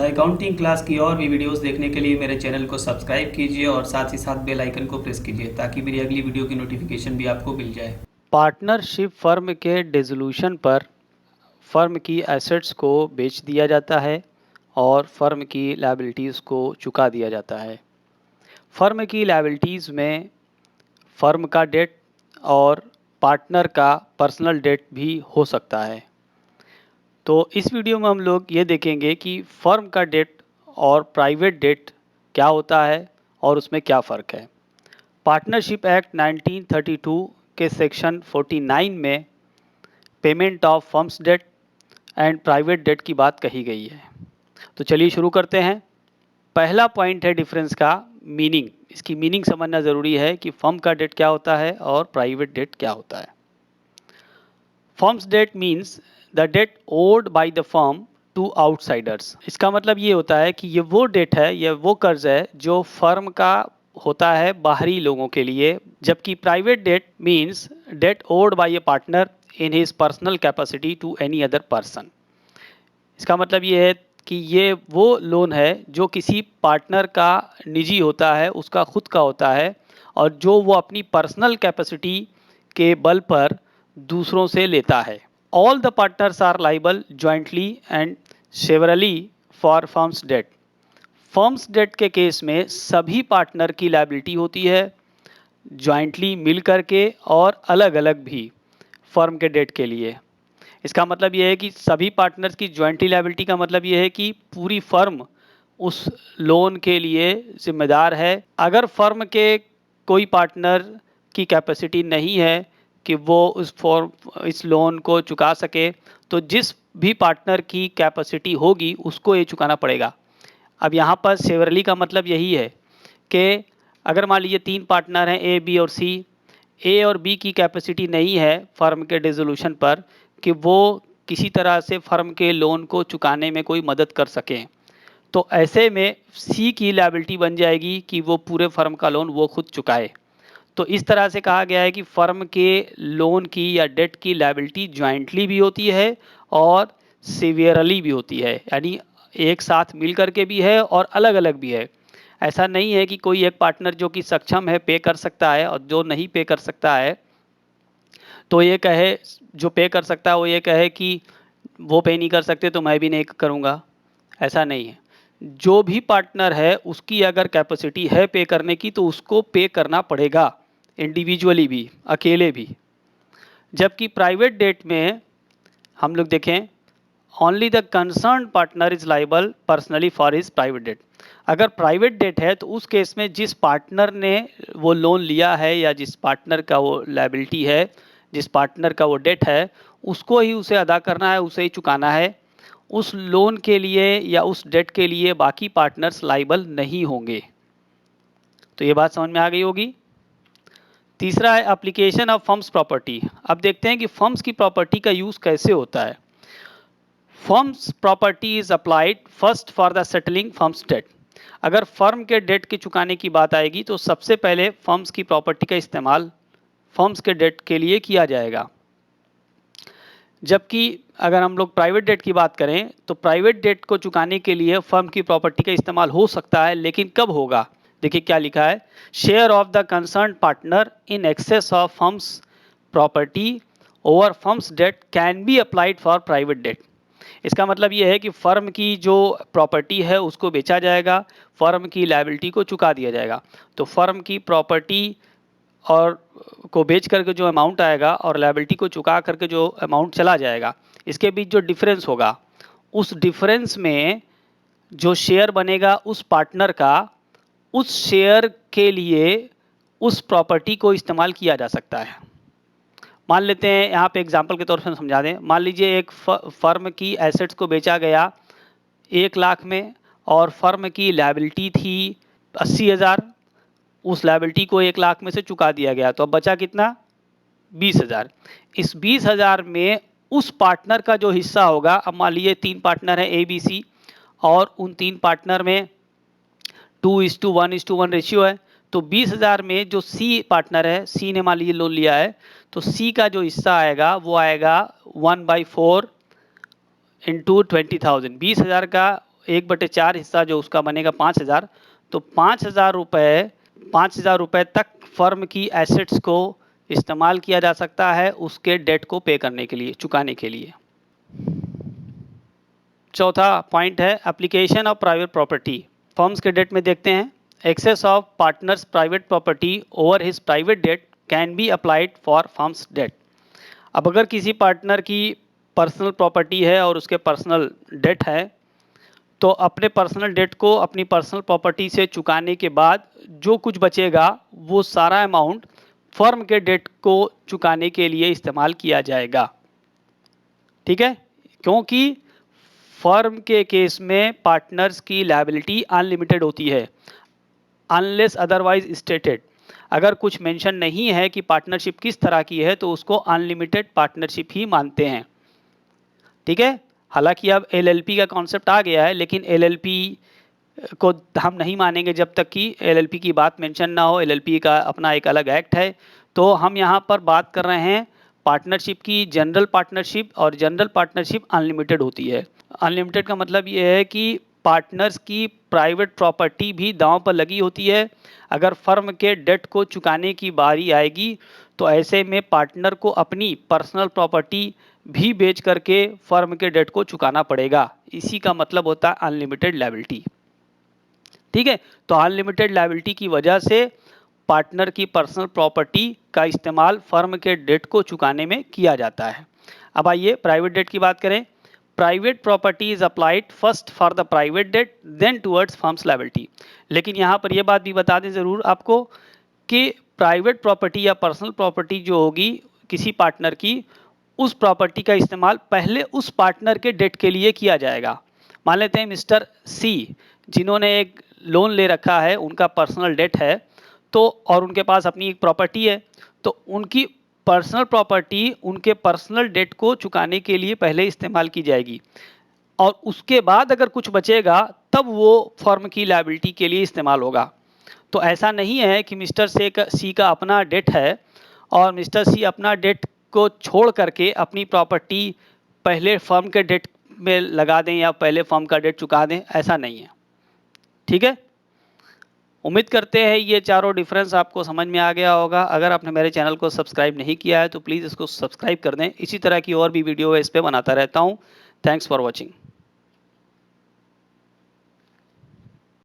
Accounting class की और भी वीडियोस देखने के लिए मेरे चैनल को सब्सक्राइब कीजिए और साथ ही साथ बेल आइकन को प्रेस कीजिए ताकि मेरी अगली वीडियो की नोटिफिकेशन भी आपको मिल जाए। पार्टनरशिप फर्म के डिसोल्यूशन पर फर्म की एसेट्स को बेच दिया जाता है और फर्म की लायबिलिटीज़ को चुका दिया जाता है। फर्म की लायबिलिटीज़ में फर्म का डेट और पार्टनर का पर्सनल डेट भी हो सकता है। तो इस वीडियो में हम लोग ये देखेंगे कि फर्म का डेट और प्राइवेट डेट क्या होता है और उसमें क्या फ़र्क है। पार्टनरशिप एक्ट 1932 के सेक्शन 49 में payment of firms debt and private debt की बात कही गई है। तो चलिए शुरू करते हैं। पहला पॉइंट है डिफरेंस का मीनिंग। इसकी मीनिंग समझना ज़रूरी है कि फर्म का डेट क्या होता है और प्राइवेट डेट क्या होता है। Firms debt means the debt owed by the firm to outsiders. इसका मतलब ये होता है कि ये वो डेट है, ये वो कर्ज है जो फर्म का होता है बाहरी लोगों के लिए, जबकि private debt means debt owed by a partner in his personal capacity to any other person. इसका मतलब ये है कि ये वो लोन है जो किसी पार्टनर का निजी होता है, उसका खुद का होता है, और जो वो अपनी पर्सनल कैपेसिटी के बल पर दूसरों से लेता है। All the partners are liable jointly and severally for firms debt. Firms debt के केस में सभी पार्टनर की लायबिलिटी होती है, जॉइंटली मिल करके और अलग अलग भी फर्म के डेट के लिए। इसका मतलब यह है कि सभी पार्टनर्स की जॉइंटली लायबिलिटी का मतलब यह है कि पूरी फर्म उस लोन के लिए जिम्मेदार है। अगर फर्म के कोई पार्टनर की कैपेसिटी नहीं है कि वो इस लोन को चुका सके, तो जिस भी पार्टनर की कैपेसिटी होगी उसको ये चुकाना पड़ेगा। अब यहाँ पर सेवरली का मतलब यही है कि अगर मान लीजिए 3 पार्टनर हैं ए, बी और सी। ए और बी की कैपेसिटी नहीं है फर्म के डिसोल्यूशन पर कि वो किसी तरह से फर्म के लोन को चुकाने में कोई मदद कर सकें, तो ऐसे में सी की लायबिलिटी बन जाएगी कि वो पूरे फर्म का लोन वो खुद चुकाए। तो इस तरह से कहा गया है कि फर्म के लोन की या डेट की लायबिलिटी जॉइंटली भी होती है और सीवियरली भी होती है, यानी एक साथ मिल करके भी है और अलग अलग भी है। ऐसा नहीं है कि कोई एक पार्टनर जो कि सक्षम है पे कर सकता है और जो नहीं पे कर सकता है तो ये कहे, जो पे कर सकता है वो ये कहे कि वो पे नहीं कर सकते तो मैं भी नहीं करूँगा। ऐसा नहीं है। जो भी पार्टनर है उसकी अगर कैपेसिटी है पे करने की तो उसको पे करना पड़ेगा, इंडिविजुअली भी, अकेले भी। जबकि प्राइवेट डेट में हम लोग देखें, only the concern partner is liable personally for his private debt. अगर प्राइवेट डेट है तो उस केस में जिस पार्टनर ने वो लोन लिया है या जिस पार्टनर का वो लायबिलिटी है, जिस पार्टनर का वो डेट है, उसको ही उसे अदा करना है, उसे ही चुकाना है। उस लोन के लिए या उस डेट के लिए बाकी पार्टनर्स लाइबल नहीं होंगे। तो ये बात समझ में आ गई होगी। तीसरा है एप्लीकेशन ऑफ फर्म्स प्रॉपर्टी। अब देखते हैं कि फर्म्स की प्रॉपर्टी का यूज़ कैसे होता है। Firms property is applied first for the settling firms debt. अगर फर्म के डेट की चुकाने की बात आएगी तो सबसे पहले फर्म्स की प्रॉपर्टी का इस्तेमाल फर्म्स के डेट के लिए किया जाएगा। जबकि अगर हम लोग प्राइवेट डेट की बात करें तो प्राइवेट डेट को चुकाने के लिए फर्म की प्रॉपर्टी का इस्तेमाल हो सकता है, लेकिन कब होगा। देखिए क्या लिखा है, share of the concern partner in excess of firms property over firms debt can be applied for private debt. इसका मतलब ये है कि फर्म की जो प्रॉपर्टी है उसको बेचा जाएगा, फर्म की लायबिलिटी को चुका दिया जाएगा। तो फर्म की प्रॉपर्टी और को बेच करके जो अमाउंट आएगा और लायबिलिटी को चुका करके जो अमाउंट चला जाएगा, इसके बीच जो डिफरेंस होगा, उस डिफरेंस में जो शेयर बनेगा उस पार्टनर का, उस शेयर के लिए उस प्रॉपर्टी को इस्तेमाल किया जा सकता है। मान लेते हैं, यहाँ पे एग्जांपल के तौर पर समझा दें। मान लीजिए एक फर्म की एसेट्स को बेचा गया 1 लाख में और फर्म की लायबिलिटी थी 80,000। उस लायबिलिटी को 1 लाख में से चुका दिया गया, तो अब बचा कितना, 20,000। इस 20,000 में उस पार्टनर का जो हिस्सा होगा, अब मान लीजिए 3 पार्टनर हैं ए बी सी और उन 3 पार्टनर में 2:1:1 रेशियो है। तो 20,000 में जो सी पार्टनर है, सी ने मान लीजिए लोन लिया है, तो सी का जो हिस्सा आएगा वो आएगा 1/4 इंटू 20,000। 20,000 का 1/4 हिस्सा जो उसका बनेगा 5,000, तो 5,000 रुपये तक फर्म की एसेट्स को इस्तेमाल किया जा सकता है उसके डेट को पे करने के लिए, चुकाने के लिए। चौथा पॉइंट है application of private property. Firms के डेट में देखते हैं, excess of partners private property over his private debt can be applied for firms debt. अब अगर किसी पार्टनर की पर्सनल प्रॉपर्टी है और उसके पर्सनल डेट है, तो अपने पर्सनल डेट को अपनी पर्सनल प्रॉपर्टी से चुकाने के बाद जो कुछ बचेगा वो सारा अमाउंट फर्म के डेट को चुकाने के लिए इस्तेमाल किया जाएगा। ठीक है, क्योंकि फर्म के केस में पार्टनर्स की लायबिलिटी अनलिमिटेड होती है, अनलेस अदरवाइज स्टेटेड। अगर कुछ मेंशन नहीं है कि पार्टनरशिप किस तरह की है तो उसको अनलिमिटेड पार्टनरशिप ही मानते हैं। ठीक है, हालांकि अब एलएलपी का कॉन्सेप्ट आ गया है, लेकिन एलएलपी को हम नहीं मानेंगे जब तक कि एलएलपी की बात मेंशन ना हो। एलएलपी का अपना एक अलग एक्ट है। तो हम यहाँ पर बात कर रहे हैं पार्टनरशिप की, जनरल पार्टनरशिप, और जनरल पार्टनरशिप अनलिमिटेड होती है। अनलिमिटेड का मतलब ये है कि पार्टनर्स की प्राइवेट प्रॉपर्टी भी दांव पर लगी होती है। अगर फर्म के डेट को चुकाने की बारी आएगी तो ऐसे में पार्टनर को अपनी पर्सनल प्रॉपर्टी भी बेच करके फर्म के डेट को चुकाना पड़ेगा। इसी का मतलब होता है अनलिमिटेड लायबिलिटी। ठीक है, तो अनलिमिटेड लायबिलिटी की वजह से पार्टनर की पर्सनल प्रॉपर्टी का इस्तेमाल फर्म के डेट को चुकाने में किया जाता है। अब आइए प्राइवेट डेट की बात करें। Private property is applied first for the private debt then towards firms liability. लेकिन यहाँ पर यह बात भी बता दें ज़रूर आपको कि प्राइवेट प्रॉपर्टी या पर्सनल प्रॉपर्टी जो होगी किसी पार्टनर की, उस प्रॉपर्टी का इस्तेमाल पहले उस पार्टनर के डेट के लिए किया जाएगा। मान लेते हैं मिस्टर सी जिन्होंने एक लोन ले रखा है, उनका पर्सनल डेट है, तो और उनके पास अपनी एक प्रॉपर्टी है, तो उनकी पर्सनल प्रॉपर्टी उनके पर्सनल डेट को चुकाने के लिए पहले इस्तेमाल की जाएगी, और उसके बाद अगर कुछ बचेगा तब वो फर्म की लायबिलिटी के लिए इस्तेमाल होगा। तो ऐसा नहीं है कि मिस्टर सी का अपना डेट है और मिस्टर सी अपना डेट को छोड़ करके अपनी प्रॉपर्टी पहले फर्म के डेट में लगा दें या पहले फर्म का डेट चुका दें, ऐसा नहीं है। ठीक है, उम्मीद करते हैं ये चारों डिफरेंस आपको समझ में आ गया होगा। अगर आपने मेरे चैनल को सब्सक्राइब नहीं किया है तो प्लीज़ इसको सब्सक्राइब कर दें। इसी तरह की और भी वीडियो इस पर बनाता रहता हूँ। Thanks for watching.